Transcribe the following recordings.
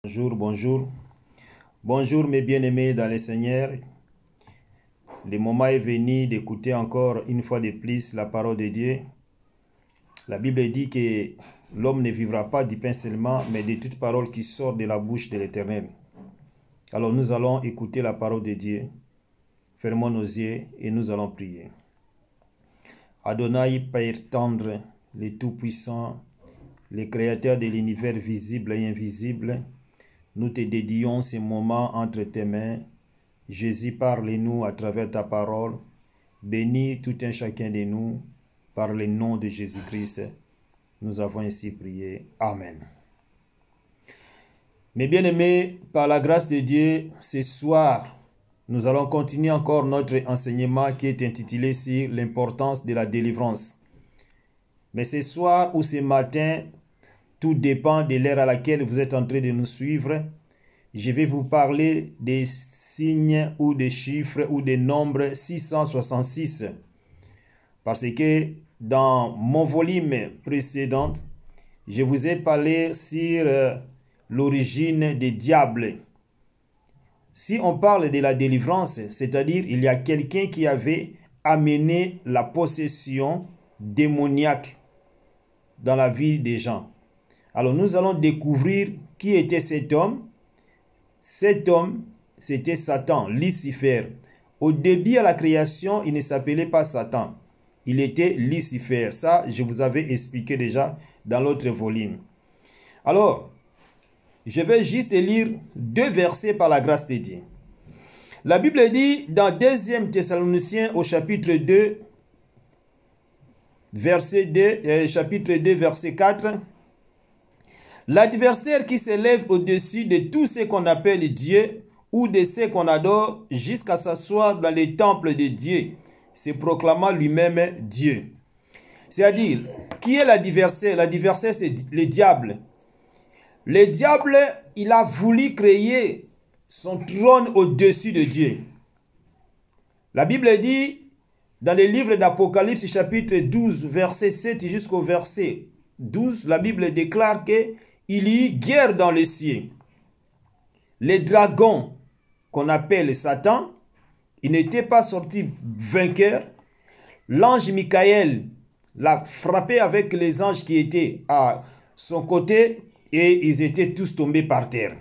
Bonjour, bonjour. Bonjour mes bien-aimés dans le Seigneur. Le moment est venu d'écouter encore une fois de plus la parole de Dieu. La Bible dit que l'homme ne vivra pas du pain seulement, mais de toute parole qui sort de la bouche de l'Éternel. Alors nous allons écouter la parole de Dieu. Fermons nos yeux et nous allons prier. Adonai, Père tendre, le Tout-Puissant, le Créateur de l'univers visible et invisible, nous te dédions ces moments entre tes mains. Jésus, parle-nous à travers ta parole. Bénis tout un chacun de nous par le nom de Jésus-Christ. Nous avons ainsi prié. Amen. Mes bien-aimés, par la grâce de Dieu, ce soir, nous allons continuer encore notre enseignement qui est intitulé sur l'importance de la délivrance. Mais ce soir ou ce matin, tout dépend de l'heure à laquelle vous êtes en train de nous suivre. Je vais vous parler des signes ou des chiffres ou des nombres 666. Parce que dans mon volume précédent, je vous ai parlé sur l'origine des diables. Si on parle de la délivrance, c'est-à-dire il y a quelqu'un qui avait amené la possession démoniaque dans la vie des gens. Alors nous allons découvrir qui était cet homme. Cet homme, c'était Satan, Lucifer. Au début à la création, il ne s'appelait pas Satan. Il était Lucifer. Ça, je vous avais expliqué déjà dans l'autre volume. Alors, je vais juste lire deux versets par la grâce de Dieu. La Bible dit dans 2 Thessaloniciens au chapitre 2, chapitre 2, verset 4, l'adversaire qui s'élève au-dessus de tout ce qu'on appelle Dieu ou de ce qu'on adore jusqu'à s'asseoir dans les temples de Dieu, se proclamant lui-même Dieu. C'est-à-dire, qui est l'adversaire? L'adversaire, c'est le diable. Le diable, il a voulu créer son trône au-dessus de Dieu. La Bible dit, dans le livre d'Apocalypse, chapitre 12, verset 7 jusqu'au verset 12, la Bible déclare qu'il y eut guerre dans les cieux. Les dragons, qu'on appelle Satan, il n'était pas sorti vainqueur. L'ange Michael l'a frappé avec les anges qui étaient à son côté et ils étaient tous tombés par terre.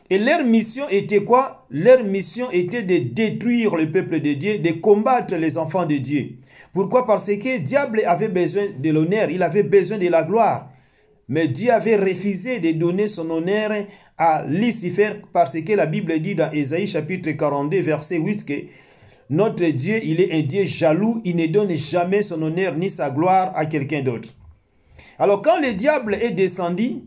Et leur mission était quoi? Leur mission était de détruire le peuple de Dieu, de combattre les enfants de Dieu. Pourquoi? Parce que le diable avait besoin de l'honneur, il avait besoin de la gloire. Mais Dieu avait refusé de donner son honneur à Lucifer parce que la Bible dit dans Ésaïe chapitre 42 verset 8 que notre Dieu, il est un Dieu jaloux, il ne donne jamais son honneur ni sa gloire à quelqu'un d'autre. Alors quand le diable est descendu,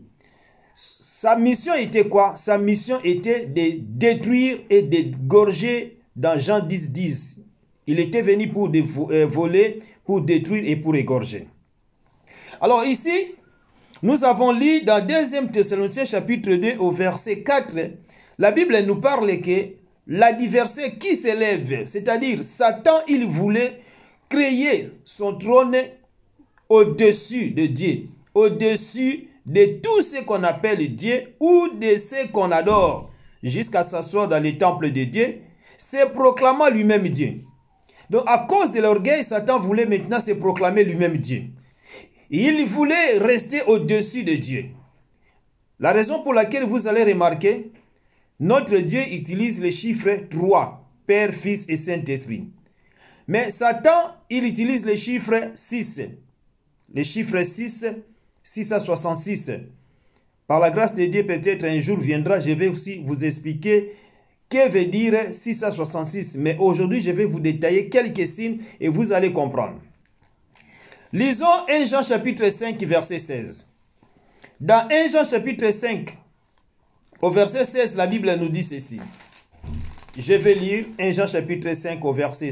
sa mission était quoi? Sa mission était de détruire et d'égorger dans Jean 10, 10. Il était venu pour voler, pour détruire et pour égorger. Alors ici, nous avons lu dans 2 Thessaloniciens chapitre 2 au verset 4, la Bible nous parle que l'adversaire qui s'élève, c'est-à-dire Satan, il voulait créer son trône au-dessus de Dieu, au-dessus de tout ce qu'on appelle Dieu ou de ce qu'on adore, jusqu'à s'asseoir dans les temples de Dieu, se proclamant lui-même Dieu. Donc à cause de l'orgueil, Satan voulait maintenant se proclamer lui-même Dieu. Il voulait rester au-dessus de Dieu. La raison pour laquelle vous allez remarquer, notre Dieu utilise le chiffre 3, Père, Fils et Saint-Esprit. Mais Satan, il utilise le chiffre 6. Le chiffre 6, 666. Par la grâce de Dieu, peut-être un jour viendra, je vais aussi vous expliquer que veut dire 666. Mais aujourd'hui, je vais vous détailler quelques signes et vous allez comprendre. Lisons 1 Jean chapitre 5 verset 16. Dans 1 Jean chapitre 5 au verset 16, la Bible nous dit ceci. Je vais lire 1 Jean chapitre 5 au verset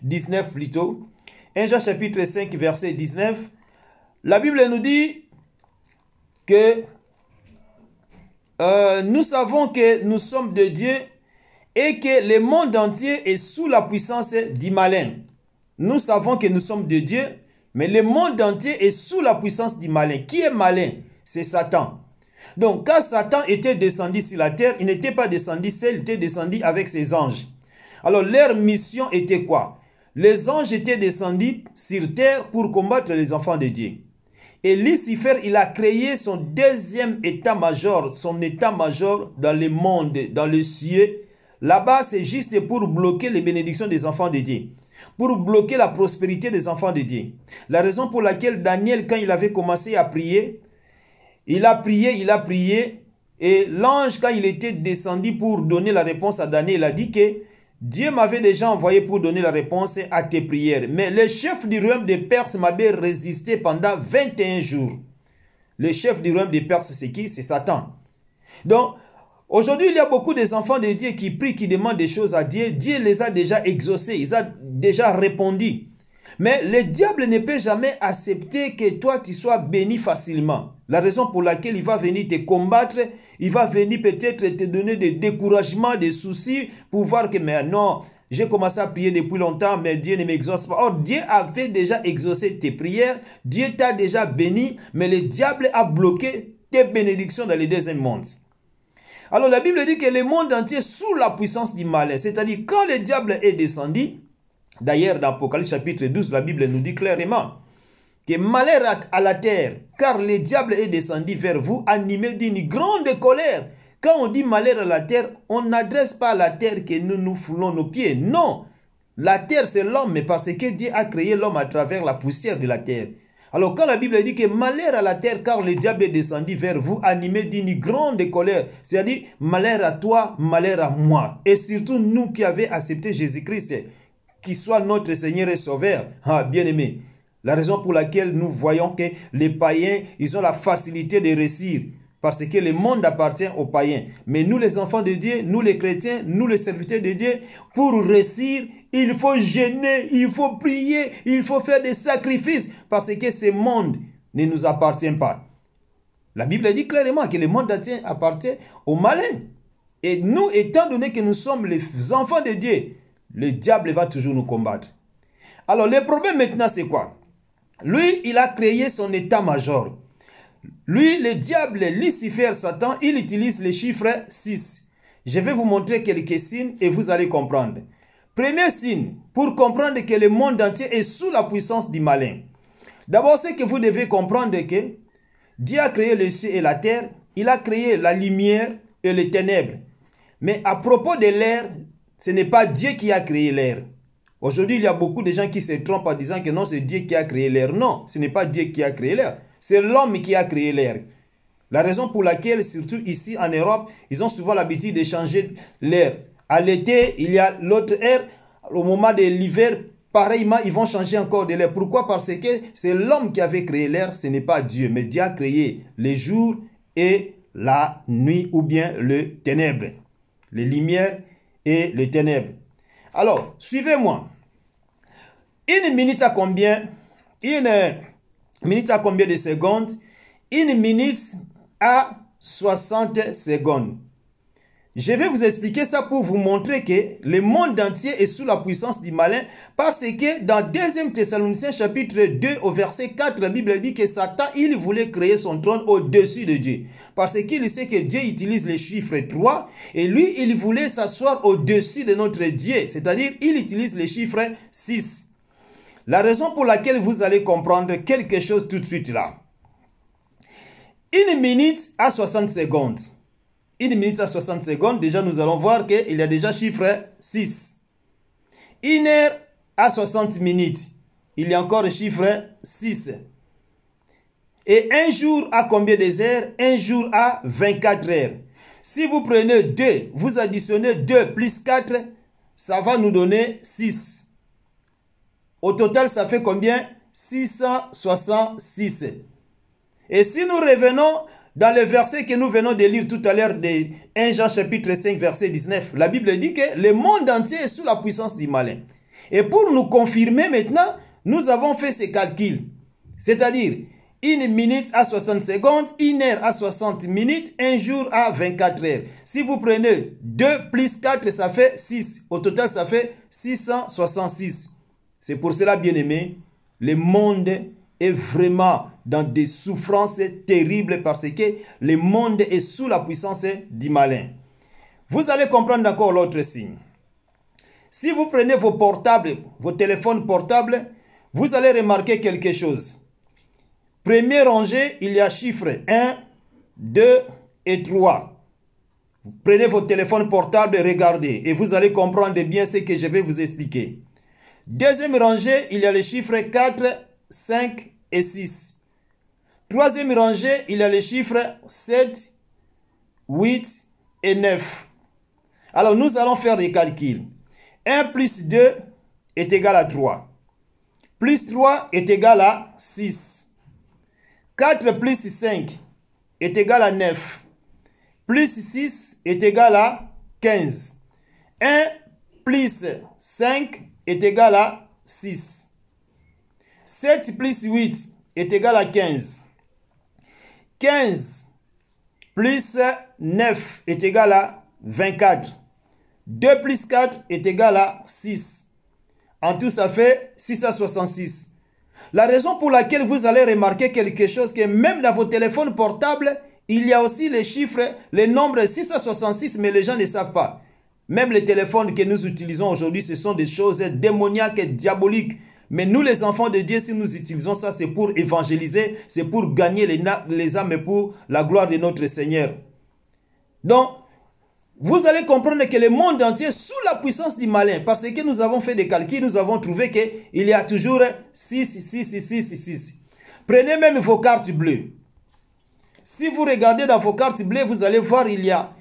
19 plutôt. 1 Jean chapitre 5 verset 19. La Bible nous dit que nous savons que nous sommes de Dieu et que le monde entier est sous la puissance du malin. Nous savons que nous sommes de Dieu, mais le monde entier est sous la puissance du malin. Qui est malin? C'est Satan. Donc, quand Satan était descendu sur la terre, il n'était pas descendu seul, il était descendu avec ses anges. Alors, leur mission était quoi? Les anges étaient descendus sur terre pour combattre les enfants de Dieu. Et Lucifer, il a créé son deuxième état-major, dans le monde, dans le ciel. Là-bas, c'est juste pour bloquer les bénédictions des enfants de Dieu, pour bloquer la prospérité des enfants de Dieu. La raison pour laquelle Daniel, quand il avait commencé à prier, il a prié, et l'ange, quand il était descendu pour donner la réponse à Daniel, il a dit que Dieu m'avait déjà envoyé pour donner la réponse à tes prières. Mais le chef du royaume des Perses m'avait résisté pendant 21 jours. Le chef du royaume des Perses, c'est qui? C'est Satan. Donc, aujourd'hui, il y a beaucoup d'enfants de Dieu qui prient, qui demandent des choses à Dieu. Dieu les a déjà exaucés, il a déjà répondu. Mais le diable ne peut jamais accepter que toi, tu sois béni facilement. La raison pour laquelle il va venir te combattre, il va venir peut-être te donner des découragements, des soucis, pour voir que, mais non, j'ai commencé à prier depuis longtemps, mais Dieu ne m'exauce pas. Or, Dieu avait déjà exaucé tes prières, Dieu t'a déjà béni, mais le diable a bloqué tes bénédictions dans les deuxième monde. Alors, la Bible dit que le monde entier est sous la puissance du malin, c'est-à-dire quand le diable est descendu. D'ailleurs, dans Apocalypse chapitre 12, la Bible nous dit clairement que malheur à la terre, car le diable est descendu vers vous, animé d'une grande colère. Quand on dit malheur à la terre, on n'adresse pas à la terre que nous foulons nos pieds. Non, la terre c'est l'homme, mais parce que Dieu a créé l'homme à travers la poussière de la terre. Alors quand la Bible dit que malheur à la terre, car le diable est descendu vers vous, animé d'une grande colère, c'est-à-dire malheur à toi, malheur à moi. Et surtout nous qui avons accepté Jésus-Christ, qui soit notre Seigneur et Sauveur. Ah, bien-aimé, la raison pour laquelle nous voyons que les païens, ils ont la facilité de réussir, parce que le monde appartient aux païens. Mais nous les enfants de Dieu, nous les chrétiens, nous les serviteurs de Dieu, pour réussir, il faut jeûner, il faut prier, il faut faire des sacrifices, parce que ce monde ne nous appartient pas. La Bible dit clairement que le monde appartient aux malins. Et nous, étant donné que nous sommes les enfants de Dieu, le diable va toujours nous combattre. Alors, le problème maintenant, c'est quoi? Lui, il a créé son état-major. Lui, le diable, Lucifer, Satan, il utilise le chiffre 6. Je vais vous montrer quelques signes et vous allez comprendre. Premier signe, pour comprendre que le monde entier est sous la puissance du malin. D'abord, c'est que vous devez comprendre que Dieu a créé le ciel et la terre. Il a créé la lumière et les ténèbres. Mais à propos de l'air, ce n'est pas Dieu qui a créé l'air. Aujourd'hui, il y a beaucoup de gens qui se trompent en disant que non, c'est Dieu qui a créé l'air. Non, ce n'est pas Dieu qui a créé l'air. C'est l'homme qui a créé l'air. La raison pour laquelle, surtout ici en Europe, ils ont souvent l'habitude de changer l'air. À l'été, il y a l'autre air. Au moment de l'hiver, pareillement, ils vont changer encore de l'air. Pourquoi? Parce que c'est l'homme qui avait créé l'air, ce n'est pas Dieu. Mais Dieu a créé les jours et la nuit ou bien le ténèbre. Les lumières et les ténèbres. Alors, suivez-moi. Une minute à combien? Une minute à combien de secondes? Une minute à 60 secondes. Je vais vous expliquer ça pour vous montrer que le monde entier est sous la puissance du malin, parce que dans 2 Thessaloniciens chapitre 2 au verset 4, la Bible dit que Satan, il voulait créer son trône au-dessus de Dieu. Parce qu'il sait que Dieu utilise le chiffre 3 et lui, il voulait s'asseoir au-dessus de notre Dieu. C'est-à-dire, il utilise le chiffre 6. La raison pour laquelle vous allez comprendre quelque chose tout de suite là. Une minute à 60 secondes. Une minute à 60 secondes, déjà nous allons voir qu'il y a déjà chiffre 6. Une heure à 60 minutes, il y a encore le chiffre 6. Et un jour à combien de heures? Un jour à 24 heures. Si vous prenez 2, vous additionnez 2 plus 4, ça va nous donner 6. Au total, ça fait combien? 666. Et si nous revenons dans le verset que nous venons de lire tout à l'heure de 1 Jean chapitre 5 verset 19, la Bible dit que le monde entier est sous la puissance du malin. Et pour nous confirmer maintenant, nous avons fait ces calculs. C'est-à-dire, une minute à 60 secondes, une heure à 60 minutes, un jour à 24 heures. Si vous prenez 2 plus 4, ça fait 6. Au total, ça fait 666. C'est pour cela, bien-aimé, le monde est vraiment dans des souffrances terribles parce que le monde est sous la puissance du malin. Vous allez comprendre encore l'autre signe. Si vous prenez vos portables, vos téléphones portables, vous allez remarquer quelque chose. Premier rangée, il y a chiffres 1, 2 et 3. Prenez vos téléphones portables et regardez. Et vous allez comprendre bien ce que je vais vous expliquer. Deuxième rangée, il y a les chiffres 4, 5 et 6. Troisième rangée, il y a les chiffres 7, 8 et 9. Alors, nous allons faire des calculs. 1 plus 2 est égal à 3. Plus 3 est égal à 6. 4 plus 5 est égal à 9. Plus 6 est égal à 15. 1 plus 5 est égal à 6. 7 plus 8 est égal à 15. 15 plus 9 est égal à 24. 2 plus 4 est égal à 6. En tout, ça fait 666. La raison pour laquelle vous allez remarquer quelque chose, que même dans vos téléphones portables, il y a aussi les chiffres, les nombres 666, mais les gens ne savent pas. Même les téléphones que nous utilisons aujourd'hui, ce sont des choses démoniaques et diaboliques. Mais nous, les enfants de Dieu, si nous utilisons ça, c'est pour évangéliser, c'est pour gagner les âmes et pour la gloire de notre Seigneur. Donc, vous allez comprendre que le monde entier est sous la puissance du malin. Parce que nous avons fait des calculs, nous avons trouvé qu'il y a toujours 6, 6, 6, 6. Prenez même vos cartes bleues. Si vous regardez dans vos cartes bleues, vous allez voir qu'il y a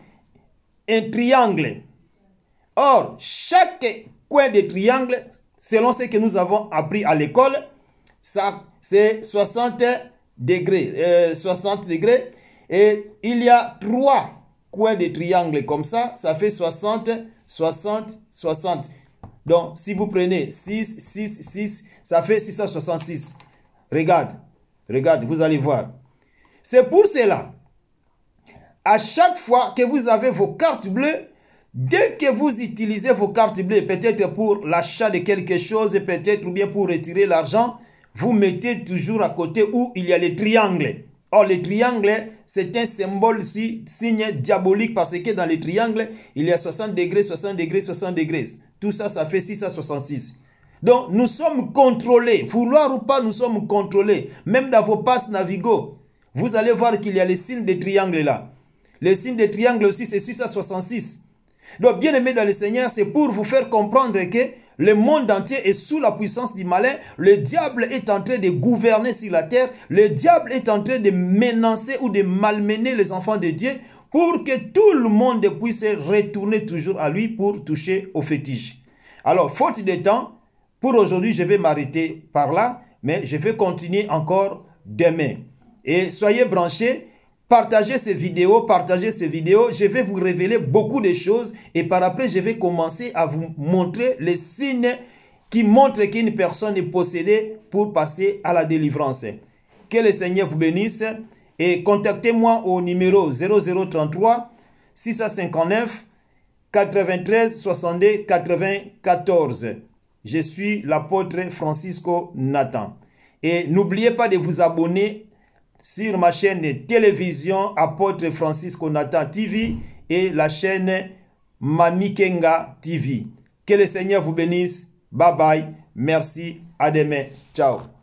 un triangle. Or, chaque coin de triangle, selon ce que nous avons appris à l'école, c'est 60 degrés. 60 degrés. Et il y a 3 coin de triangle comme ça fait 60, 60, 60. Donc, si vous prenez 6, 6, 6, ça fait 666. Regarde, vous allez voir. C'est pour cela, à chaque fois que vous avez vos cartes bleues, dès que vous utilisez vos cartes bleues, peut-être pour l'achat de quelque chose, peut-être ou bien pour retirer l'argent, vous mettez toujours à côté où il y a les triangles. Or, les triangles, c'est un symbole, signe diabolique, parce que dans les triangles, il y a 60 degrés, 60 degrés, 60 degrés. Tout ça, ça fait 666. Donc, nous sommes contrôlés. Vouloir ou pas, nous sommes contrôlés. Même dans vos passes Navigo, vous allez voir qu'il y a les signes des triangles là. Les signes des triangles aussi, c'est 666. Donc, bien aimé dans le Seigneur, c'est pour vous faire comprendre que le monde entier est sous la puissance du malin. Le diable est en train de gouverner sur la terre. Le diable est en train de menacer ou de malmener les enfants de Dieu pour que tout le monde puisse retourner toujours à lui pour toucher au fétiche. Alors, faute de temps, pour aujourd'hui, je vais m'arrêter par là, mais je vais continuer encore demain. Et soyez branchés. Partagez ces vidéos, je vais vous révéler beaucoup de choses et par après, je vais commencer à vous montrer les signes qui montrent qu'une personne est possédée pour passer à la délivrance. Que le Seigneur vous bénisse et contactez-moi au numéro 0033 659 93 62 94. Je suis l'apôtre Francisco Nathan. Et n'oubliez pas de vous abonner sur ma chaîne télévision Apôtre Francisco Nathan TV et la chaîne Mami Kenga TV. Que le Seigneur vous bénisse. Bye bye. Merci. À demain. Ciao.